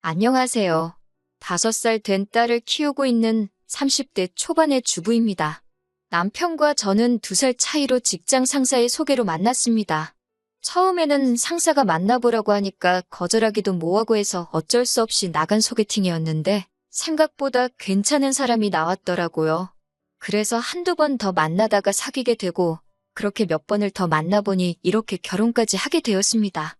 안녕하세요. 5살 된 딸을 키우고 있는 30대 초반의 주부입니다. 남편과 저는 2살 차이로 직장 상사의 소개로 만났습니다. 처음에는 상사가 만나보라고 하니까 거절하기도 뭐하고 해서 어쩔 수 없이 나간 소개팅이었는데 생각보다 괜찮은 사람이 나왔더라고요. 그래서 한두 번 더 만나다가 사귀게 되고 그렇게 몇 번을 더 만나보니 이렇게 결혼까지 하게 되었습니다.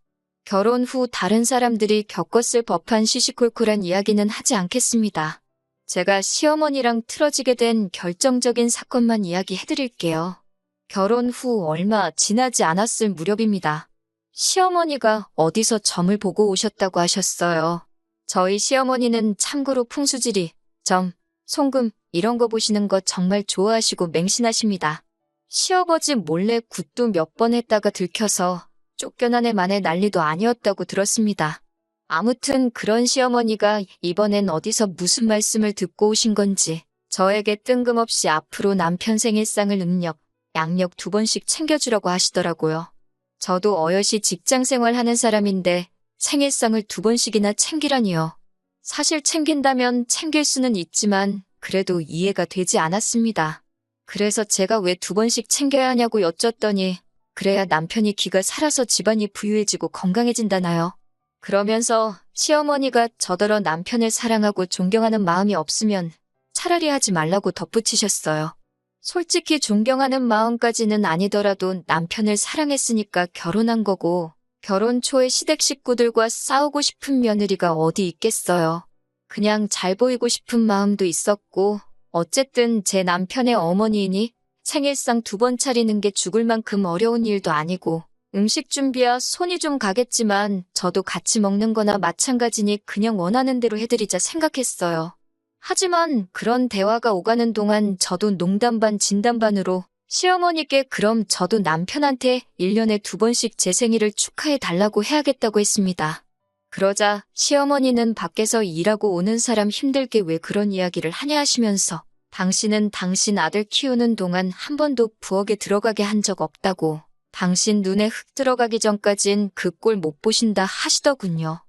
결혼 후 다른 사람들이 겪었을 법한 시시콜콜한 이야기는 하지 않겠습니다. 제가 시어머니랑 틀어지게 된 결정적인 사건만 이야기해드릴게요. 결혼 후 얼마 지나지 않았을 무렵입니다. 시어머니가 어디서 점을 보고 오셨다고 하셨어요. 저희 시어머니는 참고로 풍수지리, 점, 송금 이런 거 보시는 거 정말 좋아하시고 맹신하십니다. 시아버지 몰래 굿도 몇 번 했다가 들켜서 쫓겨난 애 만에 난리도 아니었다고 들었습니다. 아무튼 그런 시어머니가 이번엔 어디서 무슨 말씀을 듣고 오신 건지 저에게 뜬금없이 앞으로 남편 생일상을 음력, 양력 2번씩 챙겨주라고 하시더라고요. 저도 어여시 직장 생활하는 사람인데 생일상을 2번씩이나 챙기라니요. 사실 챙긴다면 챙길 수는 있지만 그래도 이해가 되지 않았습니다. 그래서 제가 왜 2번씩 챙겨야 하냐고 여쭸더니 그래야 남편이 기가 살아서 집안이 부유해지고 건강해진다나요? 그러면서 시어머니가 저더러 남편을 사랑하고 존경하는 마음이 없으면 차라리 하지 말라고 덧붙이셨어요. 솔직히 존경하는 마음까지는 아니더라도 남편을 사랑했으니까 결혼한 거고 결혼 초에 시댁 식구들과 싸우고 싶은 며느리가 어디 있겠어요. 그냥 잘 보이고 싶은 마음도 있었고 어쨌든 제 남편의 어머니이니 생일상 2번 차리는 게 죽을 만큼 어려운 일도 아니고 음식 준비야 손이 좀 가겠지만 저도 같이 먹는 거나 마찬가지니 그냥 원하는 대로 해드리자 생각했어요. 하지만 그런 대화가 오가는 동안 저도 농담 반 진담 반으로 시어머니께 그럼 저도 남편한테 1년에 2번씩 제 생일을 축하해 달라고 해야겠다고 했습니다. 그러자 시어머니는 밖에서 일하고 오는 사람 힘들게 왜 그런 이야기를 하냐 하시면서 당신은 당신 아들 키우는 동안 한 번도 부엌에 들어가게 한 적 없다고 당신 눈에 흙 들어가기 전까진 그 꼴 못 보신다 하시더군요.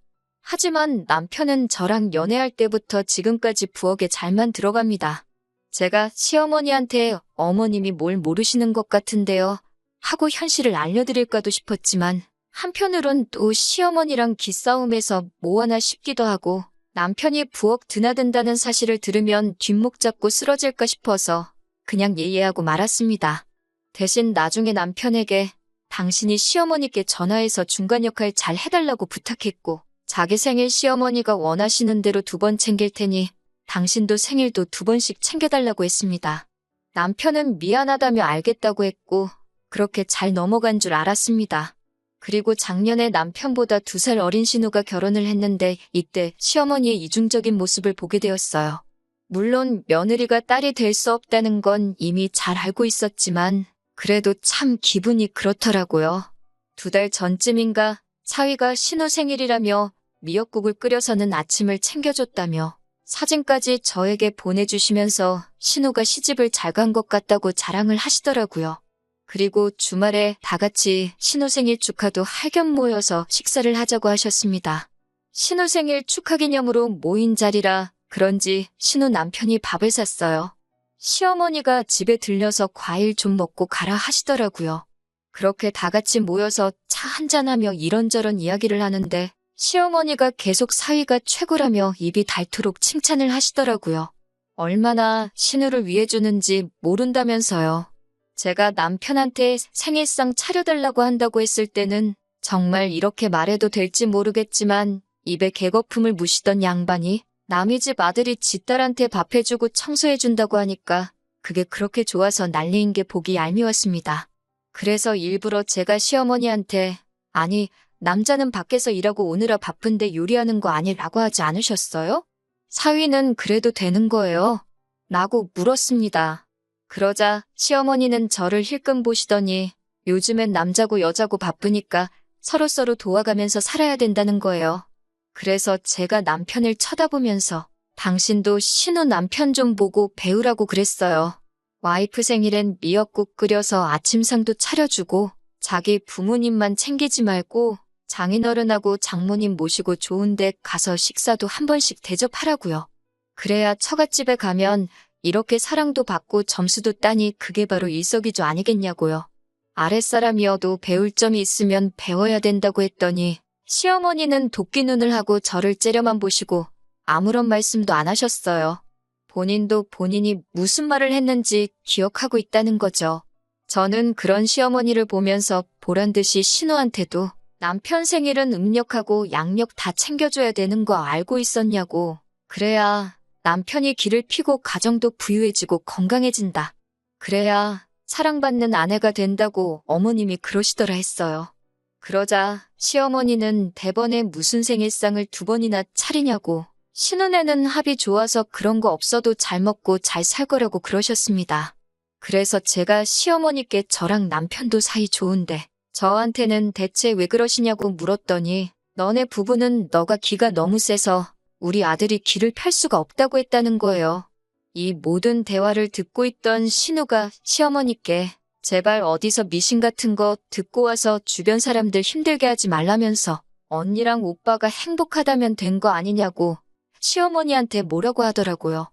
하지만 남편은 저랑 연애할 때부터 지금까지 부엌에 잘만 들어갑니다. 제가 시어머니한테 어머님이 뭘 모르시는 것 같은데요 하고 현실을 알려드릴까도 싶었지만 한편으론 또 시어머니랑 기싸움에서 뭐 하나 싶기도 하고 남편이 부엌 드나든다는 사실을 들으면 뒷목 잡고 쓰러질까 싶어서 그냥 예예하고 말았습니다. 대신 나중에 남편에게 당신이 시어머니께 전화해서 중간 역할 잘 해달라고 부탁했고 자기 생일 시어머니가 원하시는 대로 2번 챙길 테니 당신도 생일도 2번씩 챙겨달라고 했습니다. 남편은 미안하다며 알겠다고 했고 그렇게 잘 넘어간 줄 알았습니다. 그리고 작년에 남편보다 2살 어린 신우가 결혼을 했는데 이때 시어머니의 이중적인 모습을 보게 되었어요. 물론 며느리가 딸이 될 수 없다는 건 이미 잘 알고 있었지만 그래도 참 기분이 그렇더라고요. 2달 전쯤인가 사위가 신우 생일이라며 미역국을 끓여서는 아침을 챙겨줬다며 사진까지 저에게 보내주시면서 신우가 시집을 잘 간 것 같다고 자랑을 하시더라고요. 그리고 주말에 다 같이 신우 생일 축하도 할 겸 모여서 식사를 하자고 하셨습니다. 신우 생일 축하 기념으로 모인 자리라 그런지 신우 남편이 밥을 샀어요. 시어머니가 집에 들려서 과일 좀 먹고 가라 하시더라고요. 그렇게 다 같이 모여서 차 한잔하며 이런저런 이야기를 하는데 시어머니가 계속 사위가 최고라며 입이 닳도록 칭찬을 하시더라고요. 얼마나 신우를 위해 주는지 모른다면서요. 제가 남편한테 생일상 차려달라고 한다고 했을 때는 정말 이렇게 말해도 될지 모르겠지만 입에 개거품을 무시던 양반이 남의 집 아들이 지 딸한테 밥 해주고 청소해준다고 하니까 그게 그렇게 좋아서 난리인 게 보기 얄미웠습니다. 그래서 일부러 제가 시어머니한테 아니 남자는 밖에서 일하고 오느라 바쁜데 요리하는 거 아니라고 하지 않으셨어요? 사위는 그래도 되는 거예요? 라고 물었습니다. 그러자 시어머니는 저를 힐끔 보시더니 요즘엔 남자고 여자고 바쁘니까 서로서로 도와가면서 살아야 된다는 거예요. 그래서 제가 남편을 쳐다보면서 당신도 신우 남편 좀 보고 배우라고 그랬어요. 와이프 생일엔 미역국 끓여서 아침상도 차려주고 자기 부모님만 챙기지 말고 장인어른하고 장모님 모시고 좋은 데 가서 식사도 한 번씩 대접하라고요. 그래야 처갓집에 가면 이렇게 사랑도 받고 점수도 따니 그게 바로 일석이조 아니겠냐고요. 아랫사람이어도 배울 점이 있으면 배워야 된다고 했더니 시어머니는 도끼 눈을 하고 저를 째려만 보시고 아무런 말씀도 안 하셨어요. 본인도 본인이 무슨 말을 했는지 기억하고 있다는 거죠. 저는 그런 시어머니를 보면서 보란듯이 신우한테도 남편 생일은 음력하고 양력 다 챙겨줘야 되는 거 알고 있었냐고. 그래야 남편이 길을 피고 가정도 부유해지고 건강해진다. 그래야 사랑받는 아내가 된다고 어머님이 그러시더라 했어요. 그러자 시어머니는 대번에 무슨 생일상을 2번이나 차리냐고. 신혼에는 합이 좋아서 그런 거 없어도 잘 먹고 잘 살 거라고 그러셨습니다. 그래서 제가 시어머니께 저랑 남편도 사이 좋은데 저한테는 대체 왜 그러시냐고 물었더니 너네 부부는 너가 기가 너무 세서 우리 아들이 길을 펼 수가 없다고 했다는 거예요. 이 모든 대화를 듣고 있던 신우가 시어머니께 제발 어디서 미신 같은 거 듣고 와서 주변 사람들 힘들게 하지 말라면서 언니랑 오빠가 행복하다면 된 거 아니냐고 시어머니한테 뭐라고 하더라고요.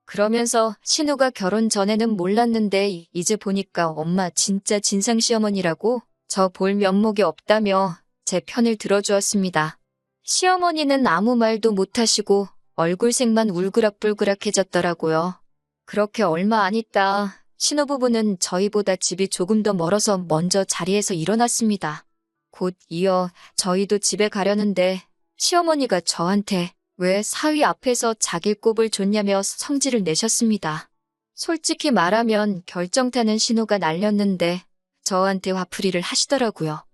그러면서 신우가 결혼 전에는 몰랐는데 이제 보니까 엄마 진짜 진상 시어머니라고 저 볼 면목이 없다며 제 편을 들어주었습니다. 시어머니는 아무 말도 못하시고 얼굴색만 울그락불그락해졌더라고요. 그렇게 얼마 안 있다 신우부부는 저희보다 집이 조금 더 멀어서 먼저 자리에서 일어났습니다. 곧 이어 저희도 집에 가려는데 시어머니가 저한테 왜 사위 앞에서 자기 꼽을 줬냐며 성질을 내셨습니다. 솔직히 말하면 결정타는 신호가 날렸는데 저한테 화풀이를 하시더라고요.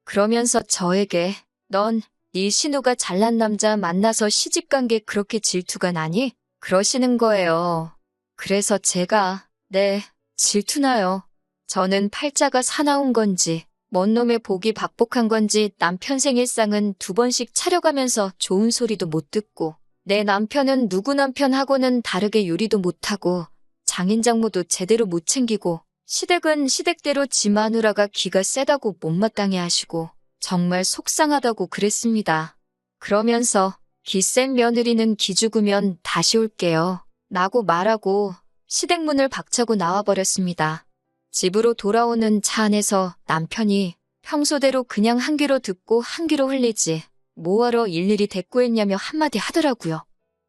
그러면서 저에게 넌 네 신우가 잘난 남자 만나서 시집간 게 그렇게 질투가 나니? 그러시는 거예요. 그래서 제가 네, 질투나요. 저는 팔자가 사나운 건지 뭔 놈의 복이 박복한 건지 남편 생일상은 2번씩 차려가면서 좋은 소리도 못 듣고 내 남편은 누구 남편하고는 다르게 요리도 못하고 장인장모도 제대로 못 챙기고 시댁은 시댁대로 지 마누라가 기가 세다고 못마땅해 하시고 정말 속상하다고 그랬습니다. 그러면서 기센 며느리는 기죽으면 다시 올게요. 라고 말하고 시댁문을 박차고 나와버렸습니다. 집으로 돌아오는 차 안에서 남편이 평소대로 그냥 한 귀로 듣고 한 귀로 흘리지 뭐하러 일일이 대꾸했냐며 한마디 하더라고요.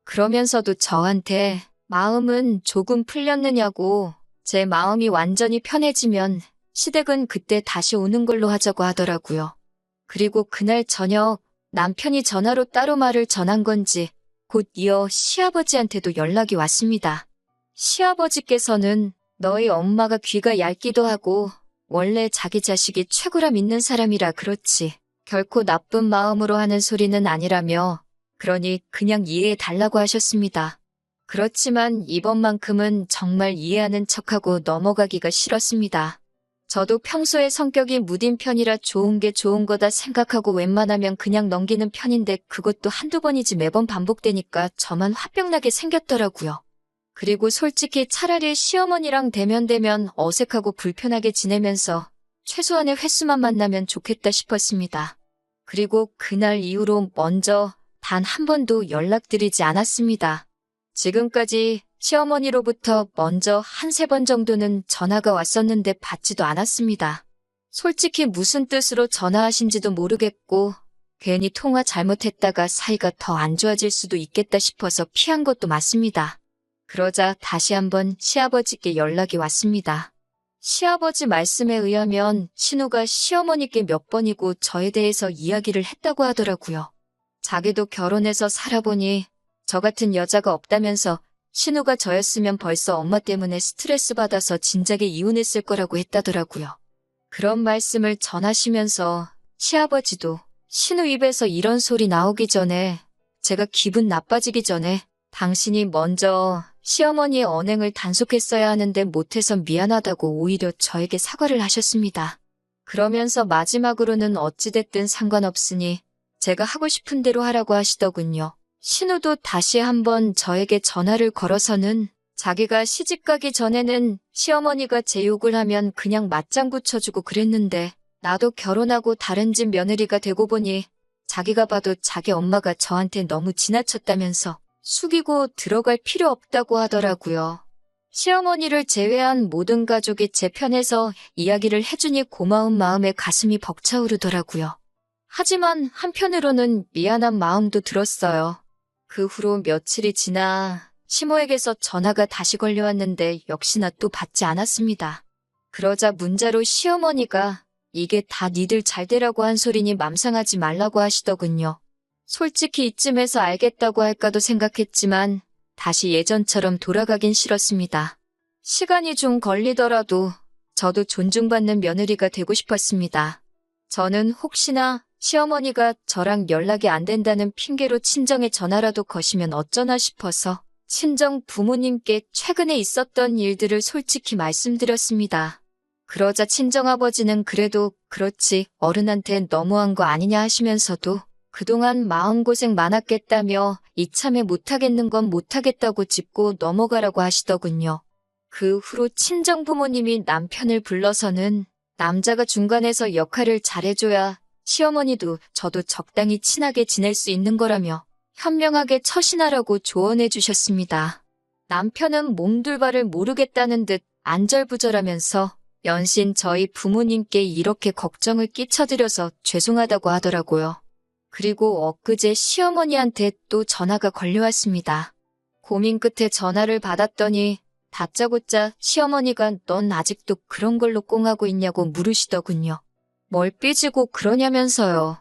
그러면서도 저한테 마음은 조금 풀렸느냐고 제 마음이 완전히 편해지면 시댁은 그때 다시 오는 걸로 하자고 하더라고요. 그리고 그날 저녁 남편이 전화로 따로 말을 전한 건지 곧 이어 시아버지한테도 연락이 왔습니다. 시아버지께서는 너희 엄마가 귀가 얇기도 하고 원래 자기 자식이 최고라 믿는 사람이라 그렇지 결코 나쁜 마음으로 하는 소리는 아니라며 그러니 그냥 이해해 달라고 하셨습니다. 그렇지만 이번만큼은 정말 이해하는 척하고 넘어가기가 싫었습니다. 저도 평소에 성격이 무딘 편이라 좋은 게 좋은 거다 생각하고 웬만하면 그냥 넘기는 편인데 그것도 한두 번이지 매번 반복되니까 저만 화병나게 생겼더라고요. 그리고 솔직히 차라리 시어머니랑 대면대면 어색하고 불편하게 지내면서 최소한의 횟수만 만나면 좋겠다 싶었습니다. 그리고 그날 이후로 먼저 단 한 번도 연락드리지 않았습니다. 지금까지 시어머니로부터 먼저 한 3번 정도는 전화가 왔었는데 받지도 않았습니다. 솔직히 무슨 뜻으로 전화하신지도 모르겠고 괜히 통화 잘못했다가 사이가 더 안 좋아질 수도 있겠다 싶어서 피한 것도 맞습니다. 그러자 다시 한번 시아버지께 연락이 왔습니다. 시아버지 말씀에 의하면 신우가 시어머니께 몇 번이고 저에 대해서 이야기를 했다고 하더라고요. 자기도 결혼해서 살아보니 저 같은 여자가 없다면서 신우가 저였으면 벌써 엄마 때문에 스트레스 받아서 진작에 이혼했을 거라고 했다더라고요. 그런 말씀을 전하시면서 시아버지도 신우 입에서 이런 소리 나오기 전에 제가 기분 나빠지기 전에 당신이 먼저 시어머니의 언행을 단속했어야 하는데 못해서 미안하다고 오히려 저에게 사과를 하셨습니다. 그러면서 마지막으로는 어찌됐든 상관없으니 제가 하고 싶은 대로 하라고 하시더군요. 신우도 다시 한번 저에게 전화를 걸어서는 자기가 시집가기 전에는 시어머니가 제 욕을 하면 그냥 맞장구 쳐주고 그랬는데 나도 결혼하고 다른 집 며느리가 되고 보니 자기가 봐도 자기 엄마가 저한테 너무 지나쳤다면서 숙이고 들어갈 필요 없다고 하더라고요. 시어머니를 제외한 모든 가족이 제 편에서 이야기를 해주니 고마운 마음에 가슴이 벅차오르더라고요. 하지만 한편으로는 미안한 마음도 들었어요. 그 후로 며칠이 지나 시모에게서 전화가 다시 걸려왔는데 역시나 또 받지 않았습니다. 그러자 문자로 시어머니가 이게 다 니들 잘 되라고 한 소리니 맘상하지 말라고 하시더군요. 솔직히 이쯤에서 알겠다고 할까도 생각했지만 다시 예전처럼 돌아가긴 싫었습니다. 시간이 좀 걸리더라도 저도 존중받는 며느리가 되고 싶었습니다. 저는 혹시나 시어머니가 저랑 연락이 안 된다는 핑계로 친정에 전화라도 거시면 어쩌나 싶어서 친정 부모님께 최근에 있었던 일들을 솔직히 말씀드렸습니다. 그러자 친정아버지는 그래도 그렇지 어른한텐 너무한 거 아니냐 하시면서도 그동안 마음고생 많았겠다며 이참에 못하겠는 건 못하겠다고 짚고 넘어가라고 하시더군요. 그 후로 친정 부모님이 남편을 불러서는 남자가 중간에서 역할을 잘해줘야 시어머니도 저도 적당히 친하게 지낼 수 있는 거라며 현명하게 처신하라고 조언해 주셨습니다. 남편은 몸둘바를 모르겠다는 듯 안절부절하면서 연신 저희 부모님께 이렇게 걱정을 끼쳐드려서 죄송하다고 하더라고요. 그리고 엊그제 시어머니한테 또 전화가 걸려왔습니다. 고민 끝에 전화를 받았더니 다짜고짜 시어머니가 넌 아직도 그런 걸로 꽁하고 있냐고 물으시더군요. 뭘 삐지고 그러냐면서요.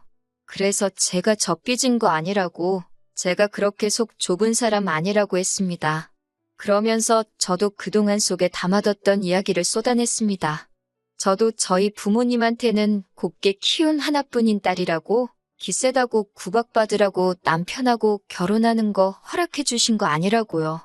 그래서 제가 저 삐진 거 아니라고, 제가 그렇게 속 좁은 사람 아니라고 했습니다. 그러면서 저도 그동안 속에 담아뒀던 이야기를 쏟아냈습니다. 저도 저희 부모님한테는 곱게 키운 하나뿐인 딸이라고, 기세다고 구박받으라고 남편하고 결혼하는 거 허락해 주신 거 아니라고요.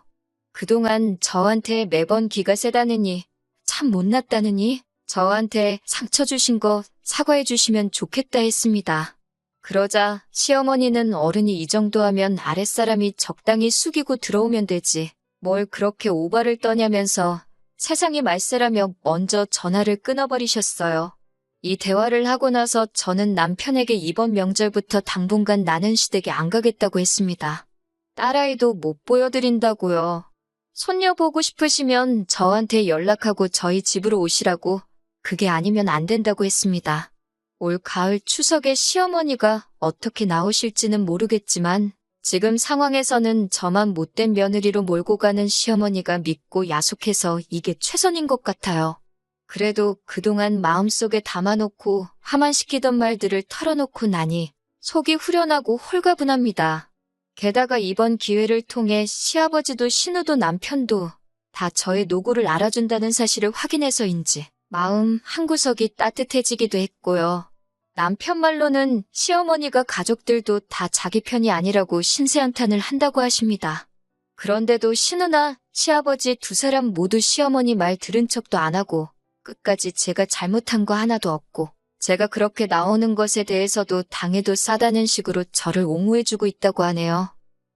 그동안 저한테 매번 기가 세다느니, 참 못났다느니, 저한테 상처 주신 거 사과해 주시면 좋겠다 했습니다. 그러자 시어머니는 어른이 이 정도 하면 아랫사람이 적당히 숙이고 들어오면 되지. 뭘 그렇게 오바를 떠냐면서 세상이 말세라며 먼저 전화를 끊어버리셨어요. 이 대화를 하고 나서 저는 남편에게 이번 명절부터 당분간 나는 시댁에 안 가겠다고 했습니다. 딸아이도 못 보여드린다고요. 손녀 보고 싶으시면 저한테 연락하고 저희 집으로 오시라고, 그게 아니면 안 된다고 했습니다. 올 가을 추석에 시어머니가 어떻게 나오실지는 모르겠지만 지금 상황에서는 저만 못된 며느리로 몰고 가는 시어머니가 믿고 야속해서 이게 최선인 것 같아요. 그래도 그동안 마음속에 담아놓고 함안시키던 말들을 털어놓고 나니 속이 후련하고 홀가분합니다. 게다가 이번 기회를 통해 시아버지도 신우도 남편도 다 저의 노고를 알아준다는 사실을 확인해서인지 마음 한구석이 따뜻해지기도 했고요. 남편 말로는 시어머니가 가족들도 다 자기 편이 아니라고 신세한탄을 한다고 하십니다. 그런데도 신우나 시아버지 두 사람 모두 시어머니 말 들은 척도 안 하고 끝까지 제가 잘못한 거 하나도 없고 제가 그렇게 나오는 것에 대해서도 당해도 싸다는 식으로 저를 옹호해주고 있다고 하네요.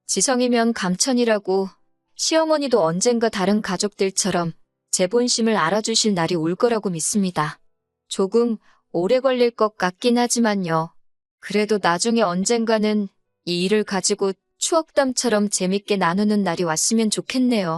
지성이면 감천이라고 시어머니도 언젠가 다른 가족들처럼 제 본심을 알아주실 날이 올 거라고 믿습니다. 조금 오래 걸릴 것 같긴 하지만요. 그래도 나중에 언젠가는 이 일을 가지고 추억담처럼 재밌게 나누는 날이 왔으면 좋겠네요.